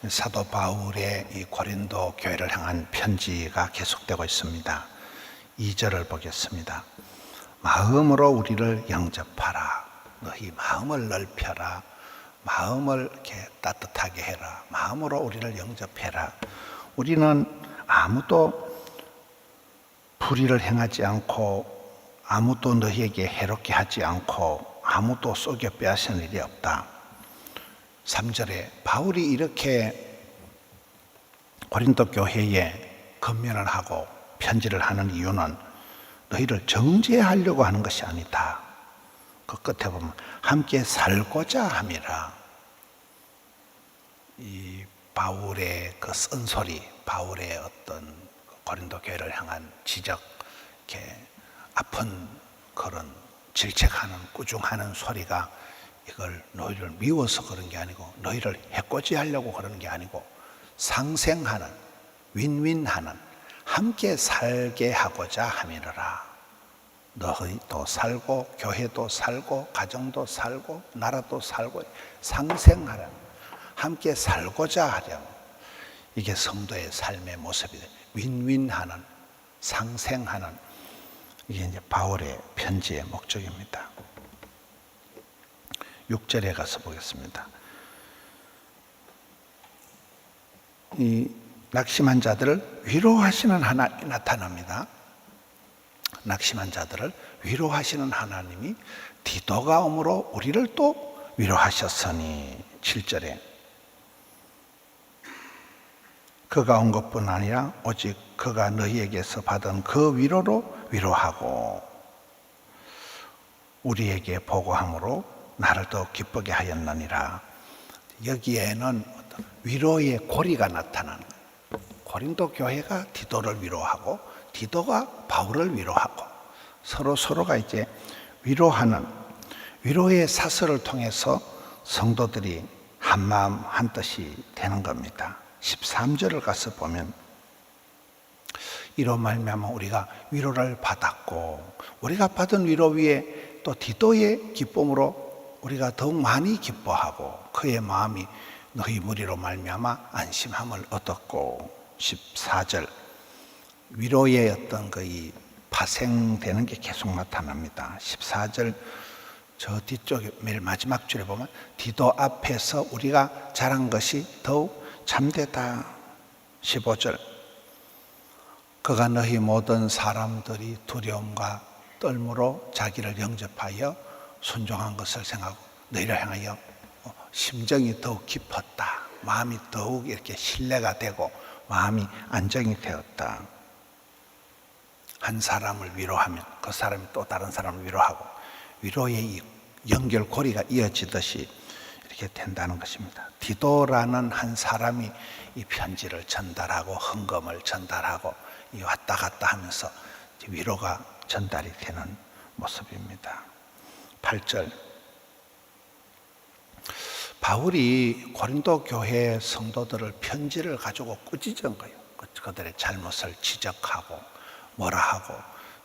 사도 바울의 이 고린도 교회를 향한 편지가 계속되고 있습니다. 2절을 보겠습니다. 마음으로 우리를 영접하라. 너희 마음을 넓혀라. 마음을 이렇게 따뜻하게 해라. 마음으로 우리를 영접해라. 우리는 아무도 불의를 행하지 않고 아무도 너희에게 해롭게 하지 않고 아무도 속여 빼앗은 일이 없다. 3절에 바울이 이렇게 고린도 교회에 건면을 하고 편지를 하는 이유는 너희를 정죄하려고 하는 것이 아니다. 그 끝에 보면 함께 살고자 함이라. 이 바울의 그 쓴소리, 바울의 어떤 고린도 교회를 향한 지적, 이렇게 아픈 그런 질책하는 꾸중하는 소리가 이걸 너희를 미워서 그런 게 아니고 너희를 해코지하려고 그러는 게 아니고 상생하는, 윈윈하는, 함께 살게 하고자 함이라. 너희도 살고 교회도 살고 가정도 살고 나라도 살고 상생하려, 함께 살고자 하렴. 이게 성도의 삶의 모습이다. 윈윈하는, 상생하는, 이게 이제 바울의 편지의 목적입니다. 6절에 가서 보겠습니다. 이 낙심한 자들을 위로하시는 하나님이 나타납니다. 낙심한 자들을 위로하시는 하나님이 디도가 오므로 우리를 또 위로하셨으니. 7절에 그가 온 것뿐 아니라 오직 그가 너희에게서 받은 그 위로로 위로하고 우리에게 보고함으로 나를 더 기쁘게 하였느니라. 여기에는 위로의 고리가 나타나는 거예요. 고린도 교회가 디도를 위로하고 디도가 바울을 위로하고 서로가 이제 위로하는, 위로의 사슬을 통해서 성도들이 한마음 한뜻이 되는 겁니다. 13절을 가서 보면 이로 말미암아 우리가 위로를 받았고 우리가 받은 위로 위에 또 디도의 기쁨으로 우리가 더욱 많이 기뻐하고 그의 마음이 너희 무리로 말미암아 안심함을 얻었고. 14절 위로의 어떤 그 파생되는 게 계속 나타납니다. 14절 저 뒤쪽에 맨 마지막 줄에 보면 디도 앞에서 우리가 잘한 것이 더욱 참되다. 15절 그가 너희 모든 사람들이 두려움과 떨므로 자기를 영접하여 순종한 것을 생각하고 너희를 향하여 심정이 더욱 깊었다. 마음이 더욱 이렇게 신뢰가 되고 마음이 안정이 되었다. 한 사람을 위로하면 그 사람이 또 다른 사람을 위로하고 위로의 이 연결고리가 이어지듯이 이렇게 된다는 것입니다. 디도라는 한 사람이 이 편지를 전달하고 헌금을 전달하고 이 왔다 갔다 하면서 위로가 전달이 되는 모습입니다. 8절 바울이 고린도 교회 성도들을 편지를 가지고 꾸짖은 거예요. 그들의 잘못을 지적하고 뭐라 하고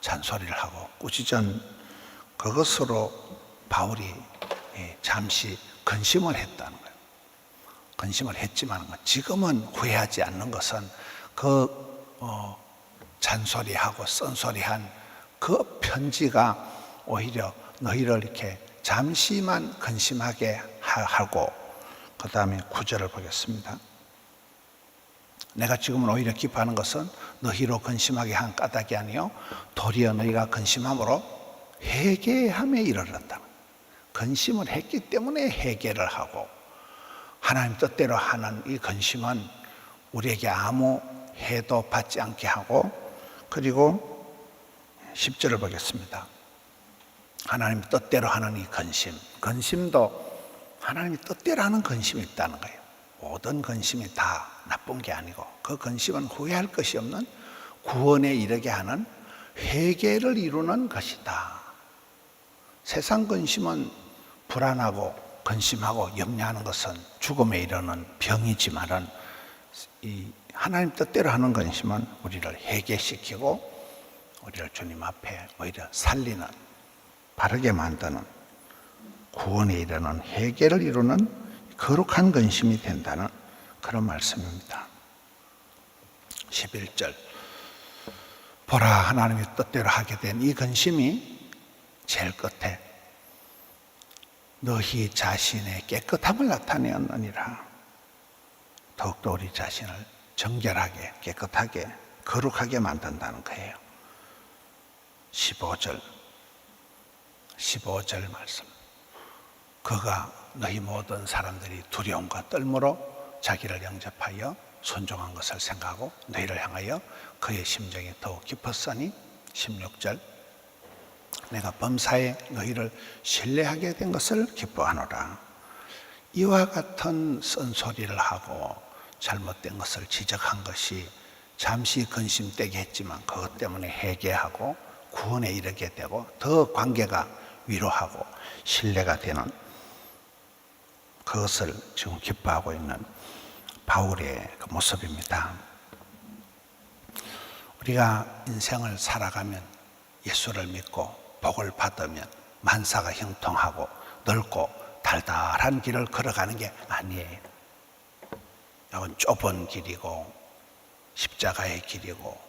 잔소리를 하고 꾸짖은 그것으로 바울이 잠시 근심을 했다는 거예요. 근심을 했지만 지금은 후회하지 않는 것은 그 잔소리하고 쓴소리한 그 편지가 오히려 너희를 이렇게 잠시만 근심하게 하고, 그 다음에 9절을 보겠습니다. 내가 지금은 오히려 기뻐하는 것은 너희로 근심하게 한 까닭이 아니요 도리어 너희가 근심함으로 회개함에 이르렀다. 근심을 했기 때문에 회개를 하고 하나님 뜻대로 하는 이 근심은 우리에게 아무 해도 받지 않게 하고, 그리고 10절을 보겠습니다. 하나님 뜻대로 하는 이 근심도 하나님이 뜻대로 하는 근심이 있다는 거예요. 모든 근심이 다 나쁜 게 아니고 그 근심은 후회할 것이 없는 구원에 이르게 하는 회개를 이루는 것이다. 세상 근심은 불안하고 근심하고 염려하는 것은 죽음에 이르는 병이지만은 이 하나님 뜻대로 하는 근심은 우리를 회개시키고 우리를 주님 앞에 오히려 살리는, 바르게 만드는, 구원에 이르는 회개를 이루는 거룩한 근심이 된다는 그런 말씀입니다. 11절 보라 하나님의 뜻대로 하게 된 이 근심이 제일 끝에 너희 자신의 깨끗함을 나타내었느니라. 더욱더 우리 자신을 정결하게 깨끗하게 거룩하게 만든다는 거예요. 15절 말씀 그가 너희 모든 사람들이 두려움과 떨므로 자기를 영접하여 순종한 것을 생각하고 너희를 향하여 그의 심정이 더욱 깊었으니 16절 내가 범사에 너희를 신뢰하게 된 것을 기뻐하노라. 이와 같은 쓴소리를 하고 잘못된 것을 지적한 것이 잠시 근심되게 했지만 그것 때문에 회개하고 구원에 이르게 되고 더 관계가 위로하고 신뢰가 되는 그것을 지금 기뻐하고 있는 바울의 그 모습입니다. 우리가 인생을 살아가면 예수를 믿고 복을 받으면 만사가 형통하고 넓고 달달한 길을 걸어가는 게 아니에요. 이건 좁은 길이고 십자가의 길이고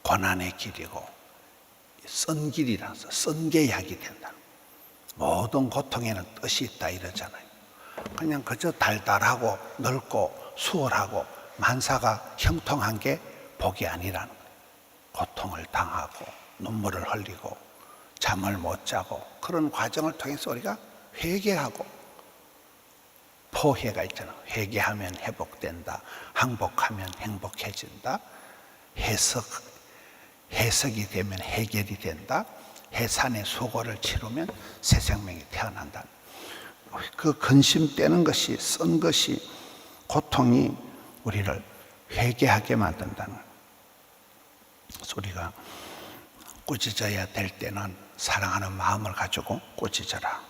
고난의 길이고 쓴 길이라서 쓴 게 약이 된다. 모든 고통에는 뜻이 있다 이러잖아요. 그냥 그저 달달하고 넓고 수월하고 만사가 형통한 게 복이 아니라는 거예요. 고통을 당하고 눈물을 흘리고 잠을 못 자고 그런 과정을 통해서 우리가 회개하고 포회가 있잖아. 회개하면 회복된다. 항복하면 행복해진다. 해석이 되면 해결이 된다. 해산의 수고를 치르면 새 생명이 태어난다. 그 근심 떼는 것이 쓴 것이 고통이 우리를 회개하게 만든다는 거예요. 그래서 우리가 꾸짖어야 될 때는 사랑하는 마음을 가지고 꾸짖어라.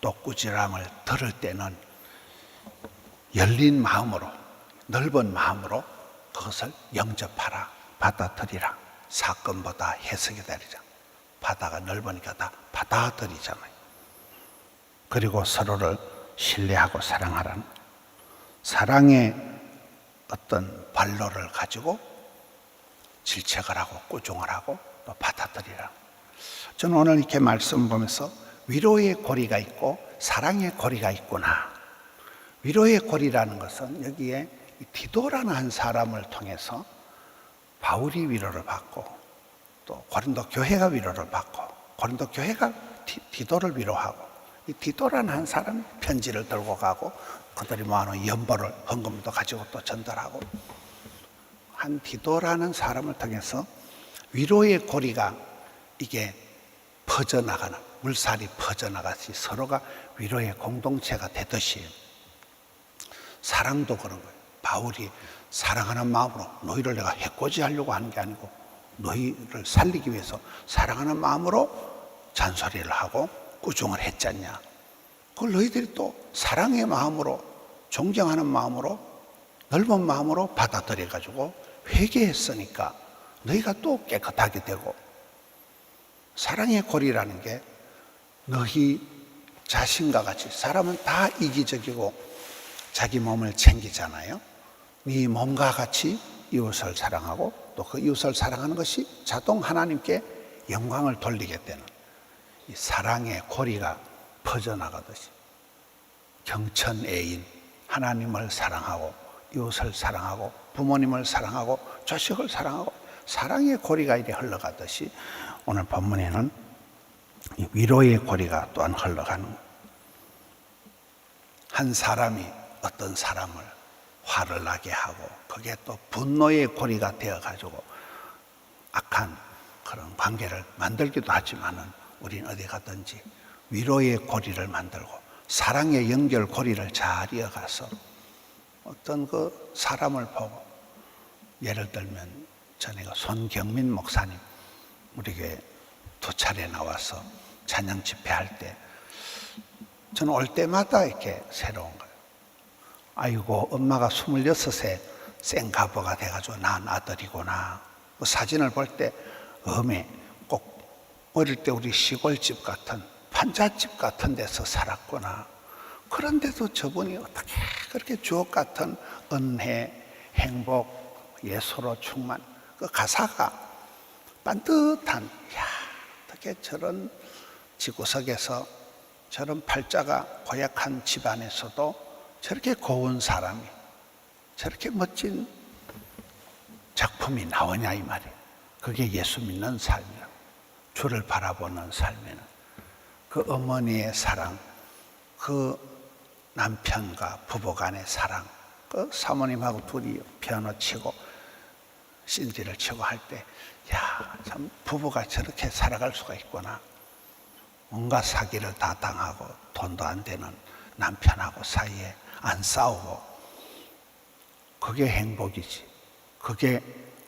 또 꾸지람을 들을 때는 열린 마음으로 넓은 마음으로 그것을 영접하라. 받아들이라. 사건보다 해석이 다르잖아. 바다가 넓으니까 다 받아들이잖아요. 그리고 서로를 신뢰하고 사랑하라는 사랑의 어떤 발로를 가지고 질책을 하고 꾸중을 하고 또 받아들이라. 저는 오늘 이렇게 말씀 보면서 위로의 고리가 있고 사랑의 고리가 있구나. 위로의 고리라는 것은 여기에 디도라는 한 사람을 통해서 바울이 위로를 받고 또 고린도 교회가 위로를 받고 고린도 교회가 디도를 위로하고 이 디도라는 한 사람이 편지를 들고 가고 그들이 모아놓은 연보를 헌금도 가지고 또 전달하고 한 디도라는 사람을 통해서 위로의 고리가 이게 퍼져나가는 물살이 퍼져나가듯이 서로가 위로의 공동체가 되듯이 사랑도 그런 거예요. 바울이 사랑하는 마음으로 너희를 내가 해코지하려고 하는 게 아니고 너희를 살리기 위해서 사랑하는 마음으로 잔소리를 하고 꾸중을 했잖냐. 그걸 너희들이 또 사랑의 마음으로 존경하는 마음으로 넓은 마음으로 받아들여가지고 회개했으니까 너희가 또 깨끗하게 되고 사랑의 고리라는 게 너희 자신과 같이 사람은 다 이기적이고 자기 몸을 챙기잖아요. 네 몸과 같이 이웃을 사랑하고 또 그 이웃을 사랑하는 것이 자동 하나님께 영광을 돌리게 되는 이 사랑의 고리가 퍼져나가듯이 경천애인 하나님을 사랑하고 이웃을 사랑하고 부모님을 사랑하고 자식을 사랑하고 사랑의 고리가 이렇게 흘러가듯이 오늘 본문에는 위로의 고리가 또한 흘러가는 한 사람이 어떤 사람을 화를 나게 하고 그게 또 분노의 고리가 되어가지고 악한 그런 관계를 만들기도 하지만은 우리는 어디 가든지 위로의 고리를 만들고 사랑의 연결 고리를 잘 이어가서 어떤 그 사람을 보고 예를 들면 전에 그 손경민 목사님 우리 교회 2차례 나와서 찬양 집회할 때 저는 올 때마다 이렇게 새로운 거예요. 아이고 엄마가 26세 생가버가 돼가지고 낳은 아들이구나. 그 사진을 볼 때 꼭 어릴 때 우리 시골집 같은 판잣집 같은 데서 살았구나. 그런데도 저분이 어떻게 그렇게 주옥 같은 은혜, 행복, 예수로 충만, 그 가사가 반듯한, 야, 어떻게 저런 지구석에서 저런 팔자가 고약한 집안에서도 저렇게 고운 사람이 저렇게 멋진 작품이 나오냐 이 말이에요. 그게 예수 믿는 삶이야. 주를 바라보는 삶에는 그 어머니의 사랑, 그 남편과 부부 간의 사랑, 그 사모님하고 둘이 피아노 치고 신지를 치고 할 때, 야, 참 부부가 저렇게 살아갈 수가 있구나. 온갖 사기를 다 당하고 돈도 안 되는 남편하고 사이에 안 싸우고, 그게 행복이지. 그게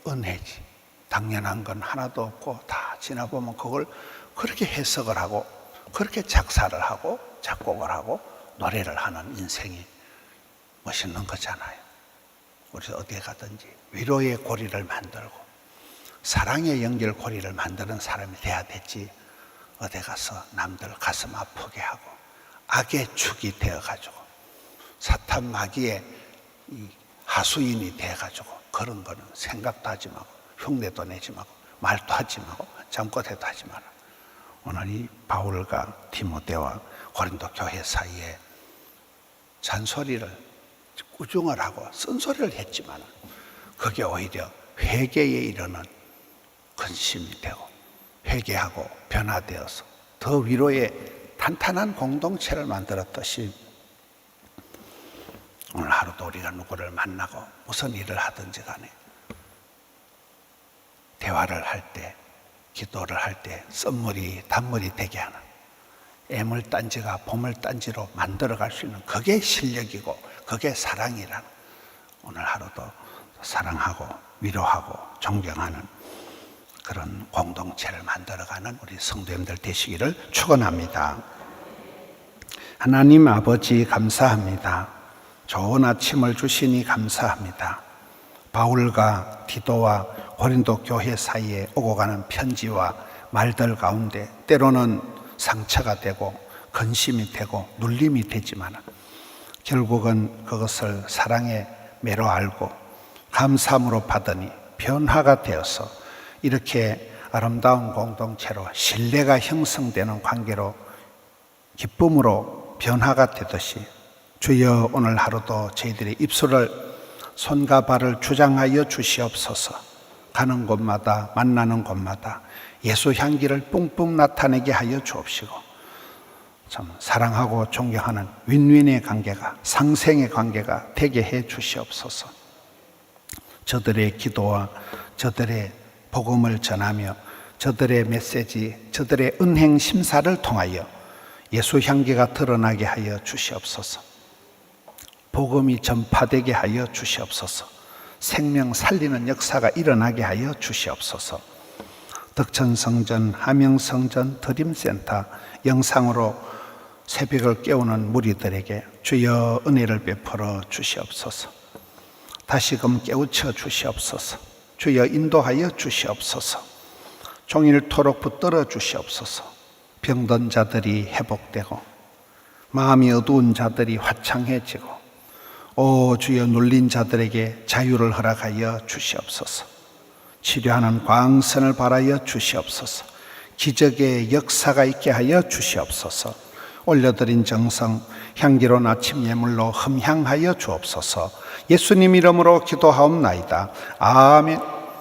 은혜지. 당연한 건 하나도 없고 다 지나보면 그걸 그렇게 해석을 하고 그렇게 작사를 하고 작곡을 하고 노래를 하는 인생이 멋있는 거잖아요. 그래서 어디에 가든지 위로의 고리를 만들고 사랑의 연결고리를 만드는 사람이 돼야 되지, 어디 가서 남들 가슴 아프게 하고 악의 축이 되어가지고 사탄 마귀의 이 하수인이 돼가지고 그런 거는 생각도 하지 말고 흉내도 내지 말고 말도 하지 말고 잠꼬대도 하지 마라. 오늘 이 바울과 디모데와 고린도 교회 사이에 잔소리를 꾸중을 하고 쓴소리를 했지만 그게 오히려 회개에 이르는 근심이 되고 회개하고 변화되어서 더 위로의 탄탄한 공동체를 만들었듯이 오늘 하루도 우리가 누구를 만나고 무슨 일을 하든지 간에 대화를 할 때, 기도를 할 때 썸물이 단물이 되게 하는 애물단지가 보물단지로 만들어갈 수 있는 그게 실력이고 그게 사랑이라는, 오늘 하루도 사랑하고 위로하고 존경하는 그런 공동체를 만들어가는 우리 성도님들 되시기를 축원합니다. 하나님 아버지 감사합니다. 좋은 아침을 주시니 감사합니다. 바울과 디도와 고린도 교회 사이에 오고 가는 편지와 말들 가운데 때로는 상처가 되고 근심이 되고 눌림이 되지만 결국은 그것을 사랑의 매로 알고 감사함으로 받으니 변화가 되어서 이렇게 아름다운 공동체로 신뢰가 형성되는 관계로 기쁨으로 변화가 되듯이 주여 오늘 하루도 저희들의 입술을 손과 발을 주장하여 주시옵소서. 가는 곳마다 만나는 곳마다 예수 향기를 뿜뿜 나타내게 하여 주옵시고 참 사랑하고 존경하는 윈윈의 관계가 상생의 관계가 되게 해 주시옵소서. 저들의 기도와 저들의 복음을 전하며 저들의 메시지, 저들의 은행 심사를 통하여 예수 향기가 드러나게 하여 주시옵소서. 복음이 전파되게 하여 주시옵소서. 생명 살리는 역사가 일어나게 하여 주시옵소서. 덕천성전, 함영성전, 드림센터 영상으로 새벽을 깨우는 무리들에게 주여 은혜를 베풀어 주시옵소서. 다시금 깨우쳐 주시옵소서. 주여 인도하여 주시옵소서. 종일토록 붙들어 주시옵소서. 병든 자들이 회복되고 마음이 어두운 자들이 화창해지고 오 주여 눌린 자들에게 자유를 허락하여 주시옵소서. 치료하는 광선을 발하여 주시옵소서. 기적의 역사가 있게 하여 주시옵소서. 올려드린 정성 향기로운 아침 예물로 흠향하여 주옵소서. 예수님 이름으로 기도하옵나이다. 아멘.